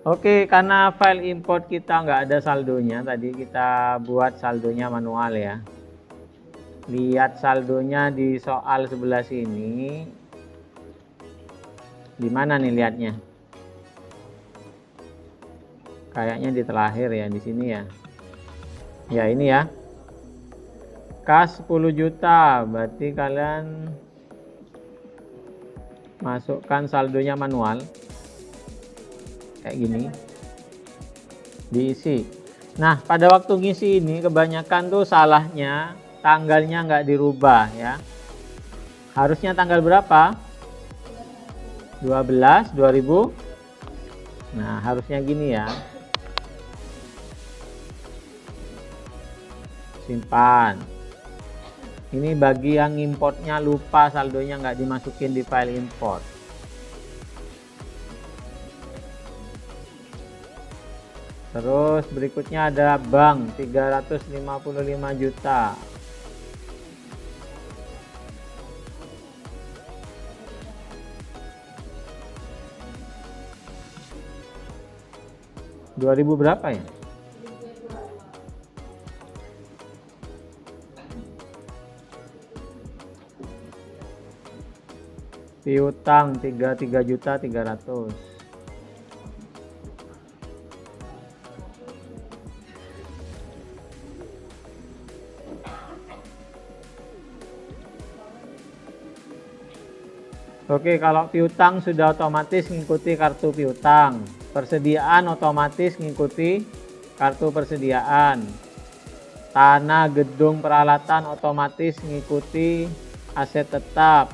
Oke, karena file import kita nggak ada saldonya, tadi kita buat saldonya manual ya. Lihat saldonya di soal sebelah sini. Di mana nih lihatnya? Kayaknya di terakhir ya, di sini ya. Ya ini ya. Kas 10 juta, berarti kalian masukkan saldonya manual. Kayak gini. Diisi. Nah, pada waktu ngisi ini kebanyakan tuh salahnya tanggalnya nggak dirubah ya. Harusnya tanggal berapa? 12 2000. Nah, harusnya gini ya. Simpan. Ini bagi yang importnya lupa saldonya nggak dimasukin di file import. Terus berikutnya ada bank 355 juta. Ribu berapa ya? Piutang 33 juta 300. Oke, kalau piutang sudah otomatis mengikuti kartu piutang. Persediaan otomatis mengikuti kartu persediaan. Tanah, gedung, peralatan otomatis mengikuti aset tetap.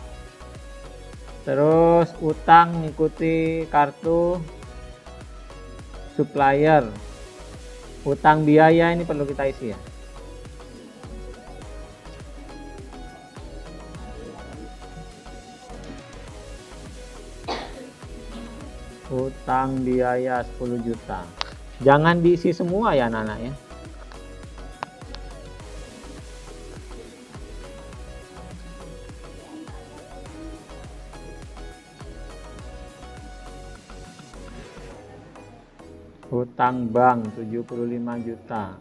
Terus utang mengikuti kartu supplier. Utang biaya ini perlu kita isi ya. Utang biaya 10 juta. Jangan diisi semua ya anak-anak ya. Hutang bank 75 juta.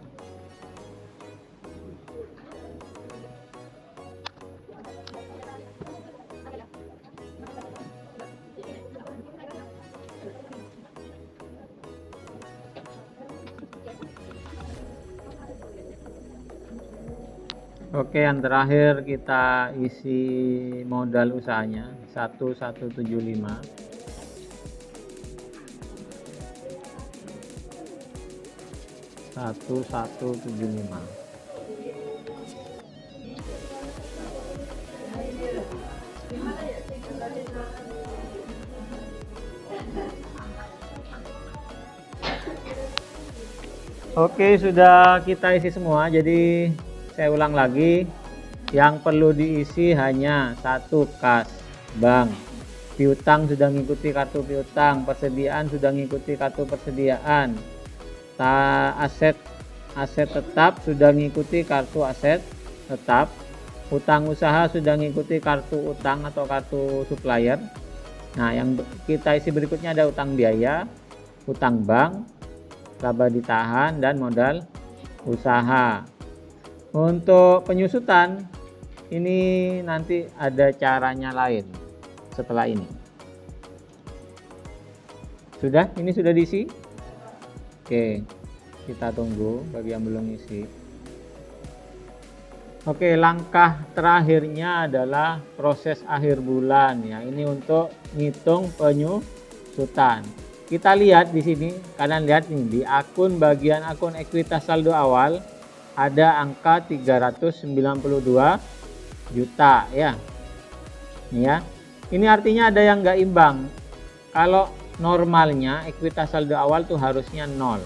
Oke, yang terakhir kita isi modal usahanya 1175. Oke, sudah kita isi semua. Jadi saya ulang lagi, yang perlu diisi hanya satu kas bank, piutang sudah mengikuti kartu piutang, persediaan sudah mengikuti kartu persediaan, aset tetap sudah mengikuti kartu aset tetap, utang usaha sudah mengikuti kartu utang atau kartu supplier. Nah, yang kita isi berikutnya ada utang biaya, utang bank, laba ditahan, dan modal usaha. Untuk penyusutan ini nanti ada caranya lain setelah ini. Sudah? Ini sudah diisi? Oke, kita tunggu bagi yang belum isi. Oke, langkah terakhirnya adalah proses akhir bulan ya. Ini untuk ngitung penyusutan. Kita lihat di sini, kalian lihat nih di bagian akun ekuitas saldo awal ada angka 392 juta ya. Ini ya. Ini artinya ada yang nggak imbang. Kalau normalnya ekuitas saldo awal tuh harusnya 0.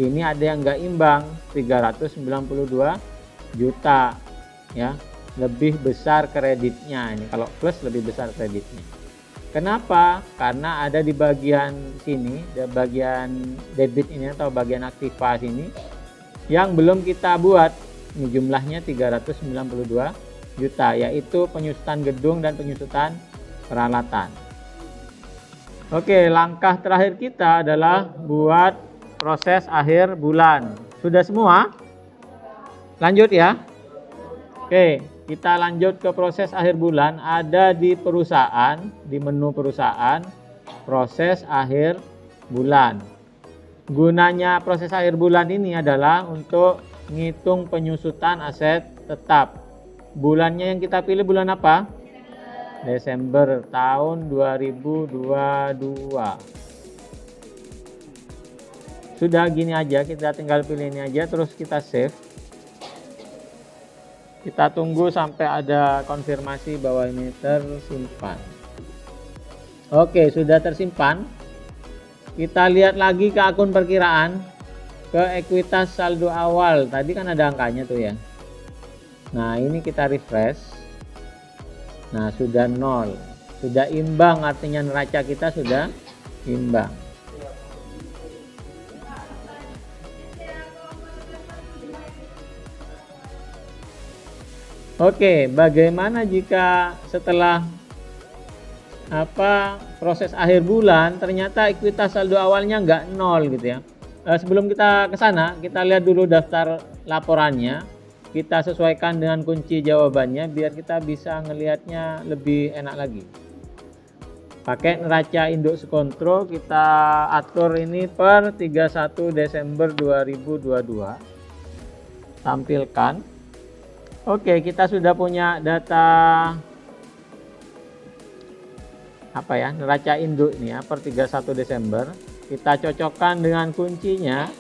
Ini ada yang nggak imbang 392 juta ya. Lebih besar kreditnya ini. Kalau plus lebih besar kreditnya. Kenapa? Karena ada di bagian sini, di bagian debit ini atau bagian aktiva sini yang belum kita buat. Ini jumlahnya 392 juta, yaitu penyusutan gedung dan penyusutan peralatan. Oke, untuk penyusutan ini kita lihat di sini, kalian lihat nih di sebelah kanan ada angka 392 juta. Ini artinya ada yang nggak imbang. Kalau normalnya ekuitas saldo awal tuh harusnya 0. Ini ada yang nggak imbang 392 juta ya. Lebih besar kreditnya ini. Kenapa? Karena ada di bagian sini, di bagian debit ini atau bagian aktiva sini yang belum kita buat. Ini jumlahnya 392 juta, yaitu penyusutan gedung dan penyusutan peralatan. Oke, langkah terakhir kita adalah buat proses akhir bulan. Sudah semua? Lanjut ya. Oke, kita lanjut ke proses akhir bulan. Ada di perusahaan, di menu perusahaan, proses akhir bulan. Gunanya proses akhir bulan ini adalah untuk ngitung penyusutan aset tetap. Bulannya yang kita pilih bulan apa? Desember tahun 2022. Sudah gini aja, kita tinggal pilih ini aja, terus kita save. Kita tunggu sampai ada konfirmasi bahwa ini tersimpan. Oke, sudah tersimpan. Kita lihat lagi ke akun perkiraan, ke ekuitas saldo awal. Tadi kan ada angkanya tuh ya. Nah, ini kita refresh. Nah, sudah 0. Sudah imbang, artinya neraca kita sudah imbang. Oke, bagaimana jika setelah proses akhir bulan ternyata ekuitas saldo awalnya nggak 0 gitu ya. Sebelum kita ke sana, kita lihat dulu daftar laporannya. Kita sesuaikan dengan kunci jawabannya biar kita bisa ngelihatnya lebih enak lagi. Pakai neraca induk sekontro, kita atur ini per 31 Desember 2022. Tampilkan. Oke, kita sudah punya data neraca induk ini ya per 31 Desember. Kita cocokkan dengan kuncinya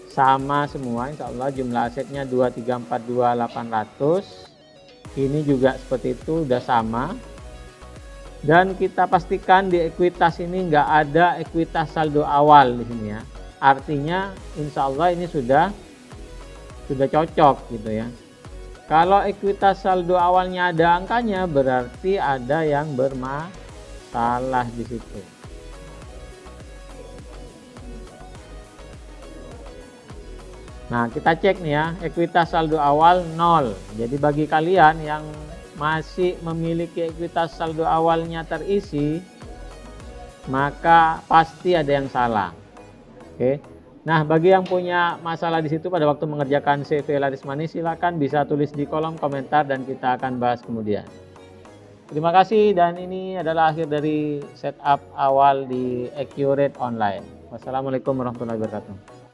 sama semua, insya Allah jumlah asetnya 2342800. Ini juga seperti itu, udah sama. Dan kita pastikan di ekuitas ini nggak ada ekuitas saldo awal di sini ya. Artinya insya Allah ini sudah cocok gitu ya. Kalau ekuitas saldo awalnya ada angkanya, berarti ada yang bermasalah di situ. Nah, kita cek nih ya, ekuitas saldo awal 0. Jadi bagi kalian yang masih memiliki ekuitas saldo awalnya terisi, maka pasti ada yang salah. Oke. Nah, bagi yang punya masalah di situ pada waktu mengerjakan CV Laris Money, silakan bisa tulis di kolom komentar dan kita akan bahas kemudian. Terima kasih, dan ini adalah akhir dari setup awal di Accurate Online. Wassalamualaikum warahmatullahi wabarakatuh.